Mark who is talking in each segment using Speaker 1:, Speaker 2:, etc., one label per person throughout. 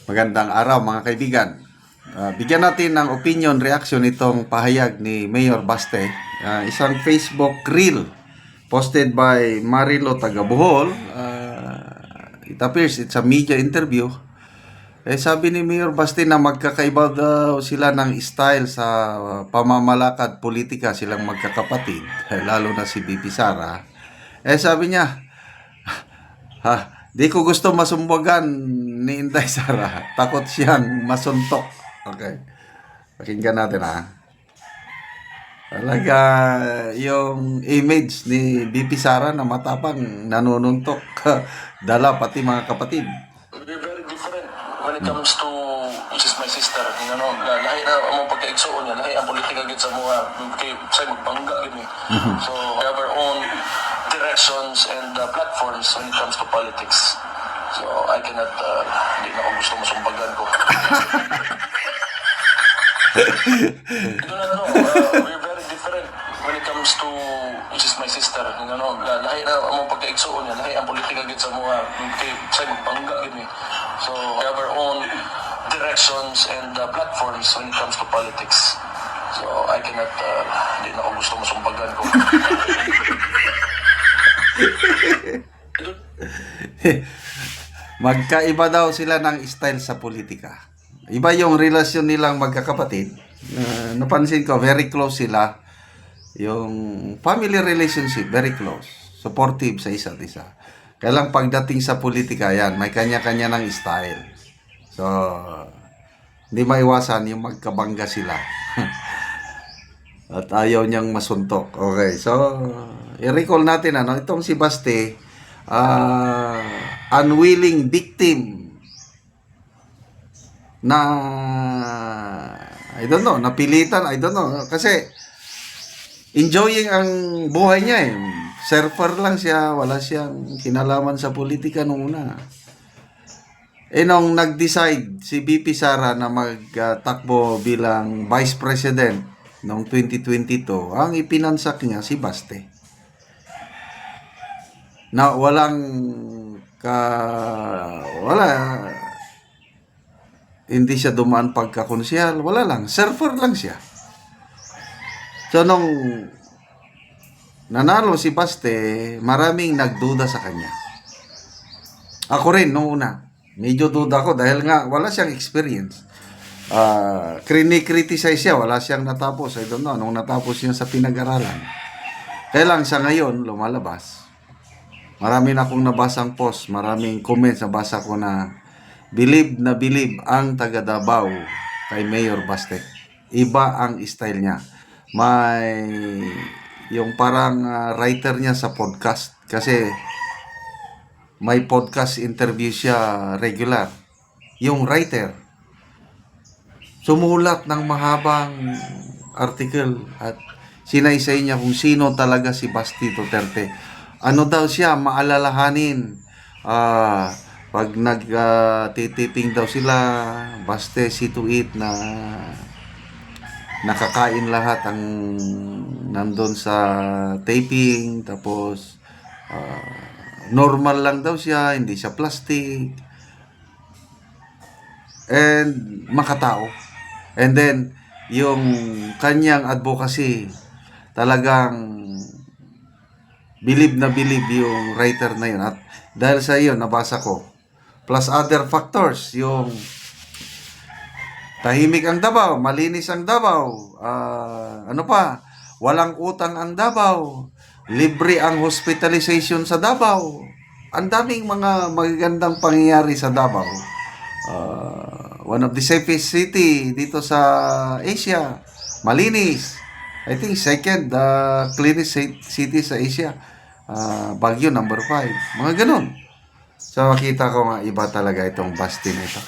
Speaker 1: Magandang araw mga kaibigan. Bigyan natin ng opinion, reaction itong pahayag ni Mayor Baste. Isang Facebook reel posted by Marilo taga Bohol. It appears it's a media interview. Sabi ni Mayor Baste na magkakaiba daw sila ng style sa pamamalakad politika, silang magkakapatid, lalo na si BP Sara. Sabi niya, di ko gusto masumbagan ni Inday Sara. Takot siyang masuntok. Okay. Pakinggan natin Talaga yung image ni BP Sara na matapang, nanununtok, dala pati mga kapatid.
Speaker 2: We're very different when it comes to, which is my sister, lahi na ang pagkaigsuon niya, lahi ang politika gid sa mga, kay sa magbangga gid ni. So, we have our own directions and platforms when it comes to politics. So, I cannot, hindi na ako gusto masumbagan ko. I do not know, we're very different when it comes to, which is my sister, lahi na ang pagkaigsuon niya, lahi ang politika gid sa mga, kay sa magbangga gid ni. So, we have our own directions and platforms when it comes to politics. So, I cannot, hindi na ako gusto masumbagan ko.
Speaker 1: Magkaiba daw sila ng style sa politika. Iba yung relasyon nilang magkakapatid. Napansin ko, very close sila. Yung family relationship, very close. Supportive sa isa't isa. Kaya lang pagdating sa politika, yan, may kanya-kanya ng style. So, hindi maiwasan yung magkabangga sila. At ayaw niyang masuntok. Okay, so, i-recall natin, itong si Baste, unwilling victim na, I don't know, napilitan, I don't know. Kasi, enjoying ang buhay niya Surfer lang siya, wala siyang kinalaman sa politika noong una. Nung nag-decide si BP Sara na magtakbo bilang Vice President noong 2022, ang ipinansak niya si Baste. Na wala, hindi siya dumaan pagkakonsehal, wala lang, surfer lang siya. So, nung nanalo si Baste, maraming nagduda sa kanya. Ako rin, noong una, medyo duda ko dahil nga wala siyang experience. Criticize siya, wala siyang natapos. I don't know, nung natapos niya sa pinag-aralan. Kaya lang sa ngayon, lumalabas. Marami na akong nabasang post, maraming comments na basa ko na believe ang taga Davao kay Mayor Baste. Iba ang style niya. May yung parang writer niya sa podcast kasi may podcast interview siya regular. Yung writer sumulat ng mahabang article at sinaysay niya kung sino talaga si Basti Duterte. Ano daw siya, maalalahanin. Pag nagtitiping daw sila, Baste see to it na nakakain lahat ang nandun sa taping. Tapos, normal lang daw siya, hindi siya plastic. And makatao. And then, yung kanyang advocacy, talagang believe yung writer na yun. At dahil sa iyon, nabasa ko. Plus other factors, yung tahimik ang Davao, malinis ang Davao, walang utang ang Davao, libre ang hospitalization sa Davao. Ang daming mga magagandang pangyayari sa Davao. One of the safest city dito sa Asia, malinis. I think second cleanest city sa Asia. Baguio number 5. Mga ganun. So makita ko nga iba talaga itong Baste nito.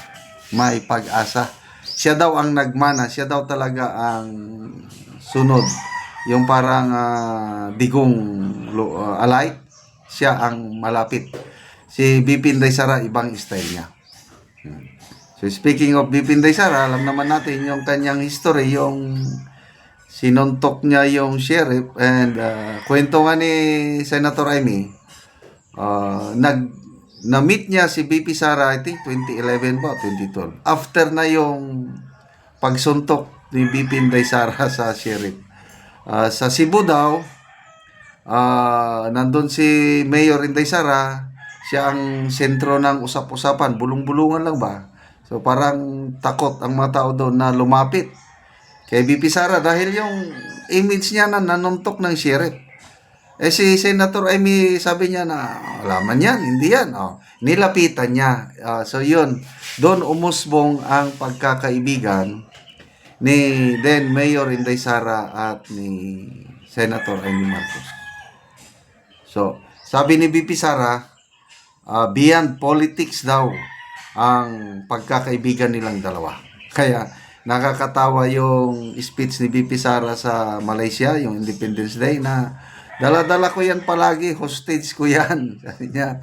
Speaker 1: May pag-asa. Siya daw ang nagmana, siya daw talaga ang sunod. Yung parang digong alay, siya ang malapit. Si BP Inday Sara, ibang style niya. So speaking of BP Inday Sara, alam naman natin yung kanyang history, yung sinuntok niya yung sheriff and kwento nga ni Senator Amy, na-meet niya si BP Sara, I think 2011 ba, o 2012. After na yung pagsuntok ni BP Inday Sara sa sheriff. Sa Cebu daw, nandun si Mayor Inday Sara, siya ang sentro ng usap-usapan, bulong-bulungan lang ba? So parang takot ang mga tao doon na lumapit kay BP Sara dahil yung image niya na nanuntok ng sheriff. Si Senator Amy sabi niya na wala man yan, hindi yan. Nilapitan niya. So yun, doon umusbong ang pagkakaibigan ni then Mayor Inday Sara at ni Senator Amy Marcos. So, sabi ni BP Sara, beyond politics daw ang pagkakaibigan nilang dalawa. Kaya nakakatawa yung speech ni BP Sara sa Malaysia, yung Independence Day na dala-dala ko yan palagi, hostage ko yan. Sabi niya,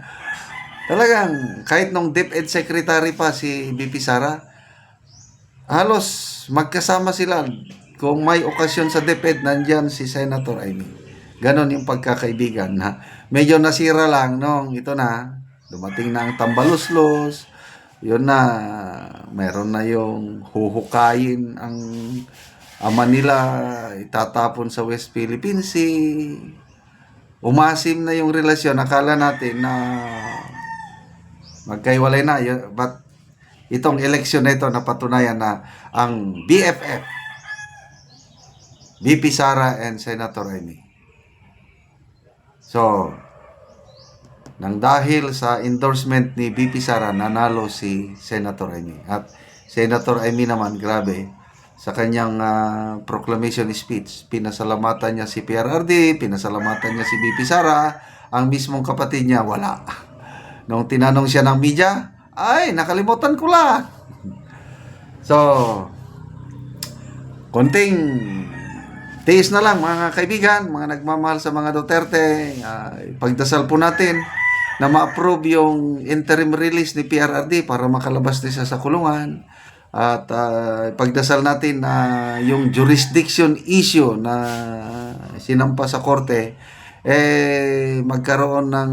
Speaker 1: talagang kahit nung DepEd Secretary pa si BP Sara, halos magkasama sila. Kung may okasyon sa DepEd, nandyan si Senator Amy. Ganon yung pagkakaibigan na medyo nasira lang nung ito na, dumating na ang tambaluslos, yun na, meron na yung huhukayin ang ama nila, itatapon sa West Philippine Sea. Umasim na yung relasyon. Akala natin na magkaiwalay na. But itong eleksyon na ito napatunayan na ang BFF, BP Sara and Senator Amy. So, nang dahil sa endorsement ni BP Sara, nanalo si Senator Amy. At Senator Amy naman, grabe, sa kanyang proclamation speech, pinasalamatan niya si PRRD, pinasalamatan niya si BP Sara, ang mismong kapatid niya, wala. Nung tinanong siya ng media, ay, nakalimutan ko lang. So, konting tiis na lang mga kaibigan, mga nagmamahal sa mga Duterte, pagdasal po natin na ma-approve yung interim release ni PRRD para makalabas din siya sa kulungan. At pagdasal natin na yung jurisdiction issue na sinampa sa korte, magkaroon ng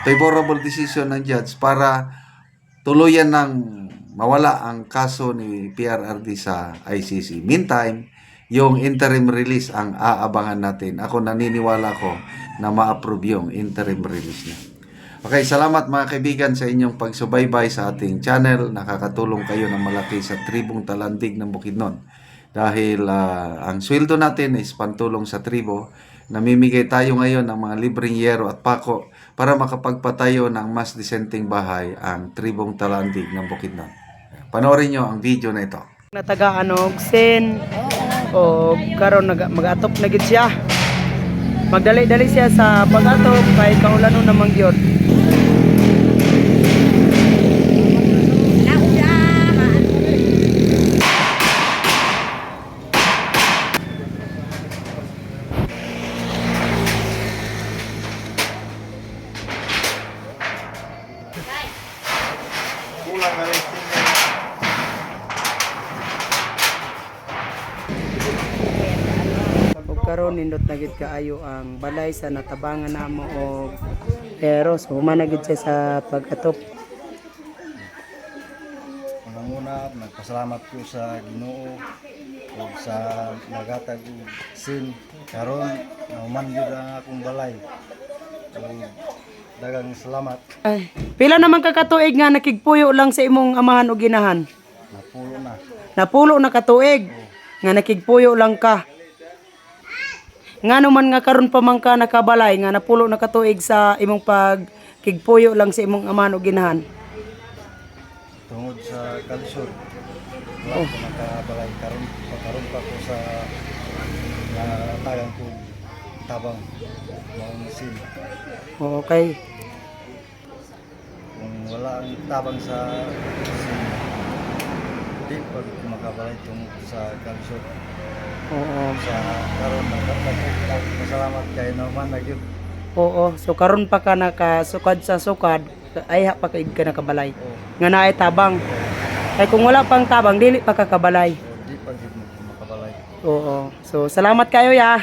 Speaker 1: favorable decision ng judge para tuluyan ng mawala ang kaso ni PRRD sa ICC. Meantime, yung interim release ang aabangan natin. Ako naniniwala ko na ma-approve yung interim release niya. Okay, salamat mga kaibigan sa inyong pagsubaybay sa ating channel. Nakakatulong kayo ng malaki sa tribong Talandig ng Bukidnon. Dahil ang sweldo natin is pantulong sa tribo. Namimigay tayo ngayon ng mga libreng yero at pako para makapagpatayo ng mas disenteng bahay ang tribong Talandig ng Bukidnon. Panoorin nyo ang video na ito.
Speaker 3: Nataga Sen o karon mag-atop na gid siya. Magdali-dali siya sa pag-atop kay kaulanon namang gyud. Karon nindot na gid kaayo ang balay sa natabangan namo og pero so human na gid siya sa pag-atop.
Speaker 4: Unang-una, nagpasalamat ko sa Ginoo o sa nagatag og sin karon nahuman gyud ang akong balay. So, daghang salamat.
Speaker 3: Ay, pila naman ka katuig nga nakigpuyo lang sa imong amahan o ginahan?
Speaker 4: Napulo na.
Speaker 3: Napulo na katuig nga nakigpuyo lang ka. Ngano man nga karon pa man ka nakabalay nga napulo na katuig sa imong pagkigpuyo lang sa imong amahan o ginahan.
Speaker 4: Tungod sa kalsyon. Wala ko nakabalay karon pa ko sa tagang ko tabang mga sin.
Speaker 3: Okay.
Speaker 4: Kung wala ang tabang sa sin, di pa ko makabalay tungod sa kalsyon.
Speaker 3: Oo.
Speaker 4: Sa karon nagpasalamat kay Norman na gyud.
Speaker 3: Oo, so karon pa ka nakasukad sa sukad, ay pa kaig ka nakabalay. Nga naay tabang. Kay kung wala pang tabang dili pa ka kabalay.
Speaker 4: Di pa gyud makabalay.
Speaker 3: Oo. So salamat kayo ya.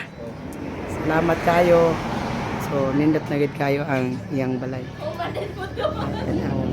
Speaker 3: Salamat kayo. So So nindot na gid kayo ang iyang balay. Yan ang